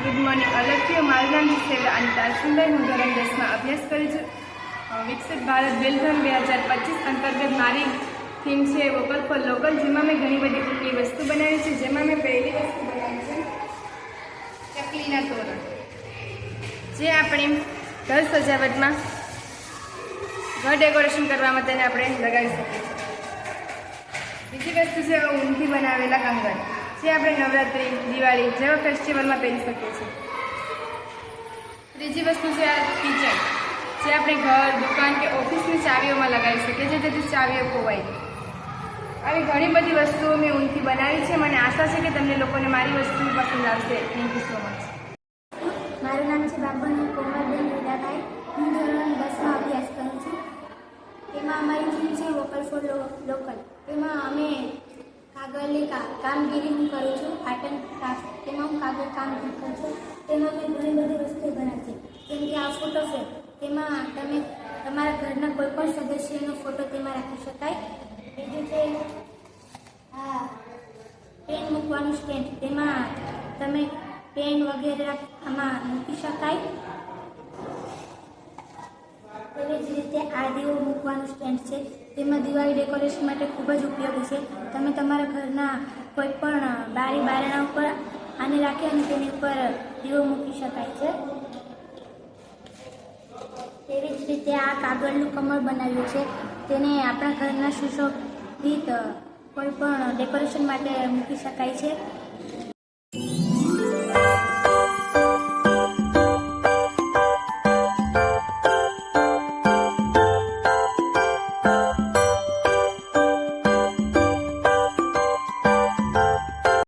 Good morning અલગથી મારું નામ સેવા અને તારસુંદર હું ધોરણ 10માં અભ્યાસ કરું છું. વિકસિત ભારત બિલધન 2025 અંતર્ગત મારી થીમ છે વોકલ ફોર લોકલ, જેમાં મેં ઘણી બધી ઊંડી વસ્તુ બનાવી છે. જેમાં મેં પહેલી વસ્તુ બનાવી છે ચકલીના તોરણ, જે આપણે ઘર સજાવટમાં ઘર ડેકોરેશન કરવામાં તેને આપણે લગાવી શકીએ છીએ. બીજી વસ્તુ છે ઊનથી બનાવેલા કંગન, જે આપણે નવરાત્રિ, દિવાળી જેવા ફેસ્ટિવલમાં પહેરી શકીએ છીએ. ત્રીજી વસ્તુ છે આ કિચન, જે આપણે ઘર, દુકાન કે ઓફિસની ચાવીઓમાં લગાવી શકીએ છીએ, જેથી ચાવીઓ ખોવાય. આવી ઘણી બધી વસ્તુઓ મેં ઊનથી બનાવી છે. મને આશા છે કે તમને લોકોને મારી વસ્તુ પસંદ આવશે. Thank you so much. મારું નામ છે બાબુની કોમલબેન વિદાભાઈ. હું ધોરણ 10માં અભ્યાસ કરું છું. તેમાં અમારી થીમ છે વોકલ ફોર લોકલ. તેમાં અમે કાગળની કામગીરી હું કરું છું. આર્ટ એન્ડ ક્રાફ્ટ, તેમાં હું કાગળ કામગીરી કરું છું. તેમાં મેં ઘણી બધી વસ્તુઓ બનાવી છે, જેમ કે આ ફોટો ફ્રેમ. તેમાં તમે તમારા ઘરના કોઈ પણ સદસ્યનો ફોટો તેમાં રાખી શકાય. બીજું છે આ પેન મૂકવાનું સ્ટેન્ડ, તેમાં તમે પેન વગેરે આમાં મૂકી શકાય. તેવી જ રીતે આ દીવો મૂકવાનું સ્ટેન્ડ છે, તેમાં દિવાળી ડેકોરેશન માટે ખૂબ જ ઉપયોગી છે. તમે તમારા ઘરના કોઈ પણ બારી બારણા ઉપર આને રાખી અને તેની ઉપર દીવો મૂકી શકાય છે. તેવી જ રીતે આ કાગળનું કમળ બનાવ્યું છે, તેને આપણા ઘરના સુશોભિત કોઈ પણ ડેકોરેશન માટે મૂકી શકાય છે.